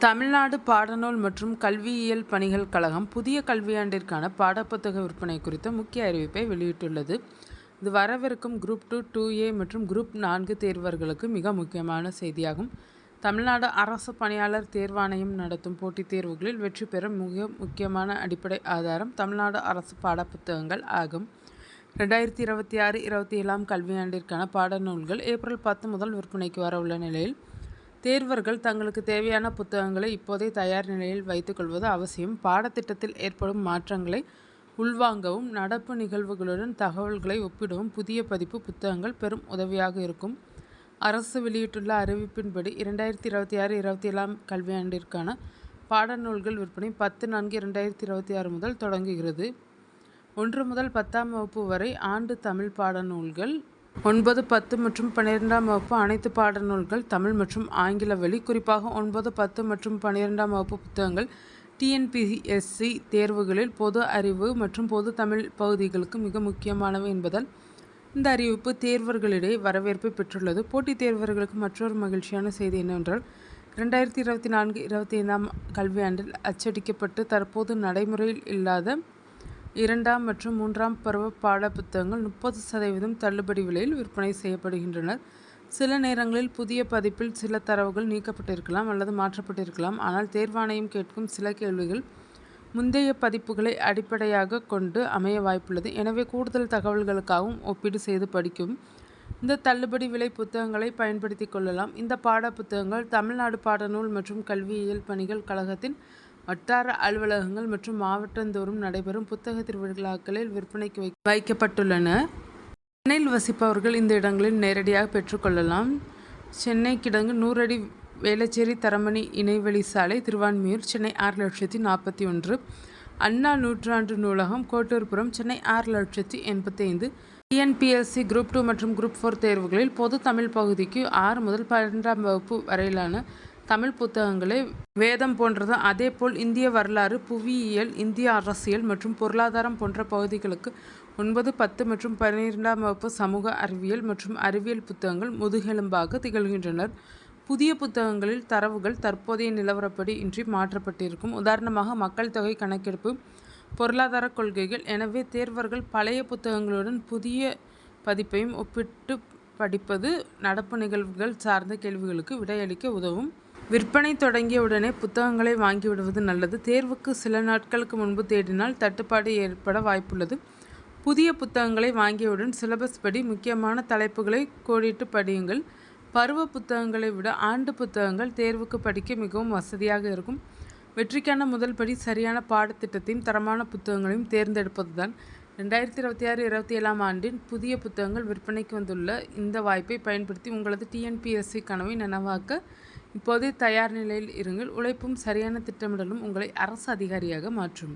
தமிழ்நாடு பாடநூல் மற்றும் கல்வியியல் பணிகள் கழகம் புதிய கல்வியாண்டிற்கான பாடப்புத்தக விற்பனை குறித்த முக்கிய அறிவிப்பை வெளியிட்டுள்ளது. இது வரவிருக்கும் குரூப் 2, 2A மற்றும் குரூப் 4 தேர்வர்களுக்கு மிக முக்கியமான செய்தியாகும். தமிழ்நாடு அரசு பணியாளர் தேர்வாணையம் நடத்தும் போட்டித் தேர்வுகளில் வெற்றி பெற மிக முக்கியமான அடிப்படை ஆதாரம் தமிழ்நாடு அரசு பாடப்புத்தகங்கள் ஆகும். 2026-27 கல்வியாண்டிற்கான பாடநூல்கள் ஏப்ரல் 10 முதல் விற்பனைக்கு வரவுள்ள நிலையில் தேர்வர்கள் தங்களுக்கு தேவையான புத்தகங்களை இப்போதே தயார் நிலையில் வைத்துக் கொள்வது அவசியம். பாடத்திட்டத்தில் ஏற்படும் மாற்றங்களை உள்வாங்கவும் நடப்பு நிகழ்வுகளுடன் தகவல்களை ஒப்பிடவும் புதிய பதிப்பு புத்தகங்கள் பெரும் உதவியாக இருக்கும். அரசு வெளியிட்டுள்ள அறிவிப்பின்படி 2026-27 கல்வியாண்டிற்கான பாடநூல்கள் விற்பனை 10/4/2026 முதல் தொடங்குகிறது. 1 முதல் 10ஆம் வகுப்பு வரை ஆண்டு தமிழ் பாடநூல்கள், 9, 10 மற்றும் 12ஆம் வகுப்பு அனைத்து பாடநூல்கள் தமிழ் மற்றும் ஆங்கில வழி. குறிப்பாக 9, 10 மற்றும் 12ஆம் வகுப்பு புத்தகங்கள் TNPSC தேர்வுகளில் பொது அறிவு மற்றும் பொது தமிழ் பகுதிகளுக்கு மிக முக்கியமானவை என்பதால் இந்த அறிவிப்பு தேர்வர்களிடையே வரவேற்பை பெற்றுள்ளது. போட்டித் தேர்வர்களுக்கு மற்றொரு மகிழ்ச்சியான செய்தி என்னவென்றால் 2024-25 கல்வியாண்டில் அச்சடிக்கப்பட்டு தற்போது நடைமுறையில் இல்லாத 2ஆம் மற்றும் 3ஆம் பருவ பாட புத்தகங்கள் 30% தள்ளுபடி விலையில் விற்பனை செய்யப்படுகின்றன. சில நேரங்களில் புதிய பதிப்பில் சில தரவுகள் நீக்கப்பட்டிருக்கலாம் அல்லது மாற்றப்பட்டிருக்கலாம். ஆனால் தேர்வாணையம் கேட்கும் சில கேள்விகள் முந்தைய பதிப்புகளை அடிப்படையாக கொண்டு அமைய வாய்ப்புள்ளது. எனவே கூடுதல் தகவல்களுக்காகவும் ஒப்பீடு செய்து படிக்கவும் இந்த தள்ளுபடி விலை புத்தகங்களை பயன்படுத்தி கொள்ளலாம். இந்த பாட புத்தகங்கள் தமிழ்நாடு பாடநூல் மற்றும் கல்வியியல் பணிகள் கழகத்தின் வட்டார அலுவலகங்கள் மற்றும் மாவட்டந்தோறும் நடைபெறும் புத்தக திருவிழாக்களில் விற்பனைக்கு வைக்கப்பட்டுள்ளன. சென்னையில் வசிப்பவர்கள் இந்த இடங்களில் நேரடியாக பெற்றுக்கொள்ளலாம். சென்னை கிடங்கு 100 அடி வேளச்சேரி தரமணி இணைவழி சாலை, திருவான்மியூர், சென்னை 6,41,00,000. அண்ணா நூற்றாண்டு நூலகம், கோட்டூர்புரம், சென்னை 6,85,00,000. TNPSC குரூப் 2 மற்றும் குரூப் 4 தேர்வுகளில் பொது தமிழ் பகுதிக்கு 6 முதல் 12ஆம் வகுப்பு வரையிலான தமிழ் புத்தகங்களே வேதம் போன்றது. அதேபோல் இந்திய வரலாறு, புவியியல், இந்திய அரசியல் மற்றும் பொருளாதாரம் போன்ற பகுதிகளுக்கு 9, 10 மற்றும் 12ஆம் வகுப்பு சமூக அறிவியல் மற்றும் அறிவியல் புத்தகங்கள் முதுகெலும்பாக திகழ்கின்றனர். புதிய புத்தகங்களில் தரவுகள் தற்போதைய நிலவரப்படி இன்றி மாற்றப்பட்டிருக்கும். உதாரணமாக மக்கள் தொகை கணக்கெடுப்பு, பொருளாதார கொள்கைகள். எனவே தேர்வர்கள் பழைய புத்தகங்களுடன் புதிய பதிப்பையும் ஒப்பிட்டு படிப்பது நடப்பு நிகழ்வுகள் சார்ந்த கேள்விகளுக்கு விடையளிக்க உதவும். விற்பனை தொடங்கிய உடனே புத்தகங்களை வாங்கிவிடுவது நல்லது. தேர்வுக்கு சில நாட்களுக்கு முன்பு தேடினால் தட்டுப்பாடு ஏற்பட வாய்ப்புள்ளது. புதிய புத்தகங்களை வாங்கியவுடன் சிலபஸ் படி முக்கியமான தலைப்புகளை கோடிட்டு படியுங்கள். பருவ புத்தகங்களை விட ஆண்டு புத்தகங்கள் தேர்வுக்கு படிக்க மிகவும் வசதியாக இருக்கும். வெற்றிக்கான முதல் படி சரியான பாடத்திட்டத்தையும் தரமான புத்தகங்களையும் தேர்ந்தெடுப்பதுதான். 2026-27 ஆண்டின் புதிய புத்தகங்கள் விற்பனைக்கு வந்துள்ள இந்த வாய்ப்பை பயன்படுத்தி உங்களது TNPSC கனவை நனவாக்க இப்போதே தயார் நிலையில் இருங்கள். உழைப்பும் சரியான திட்டமிடலும் உங்களை அரசு அதிகாரியாக மாற்றும்.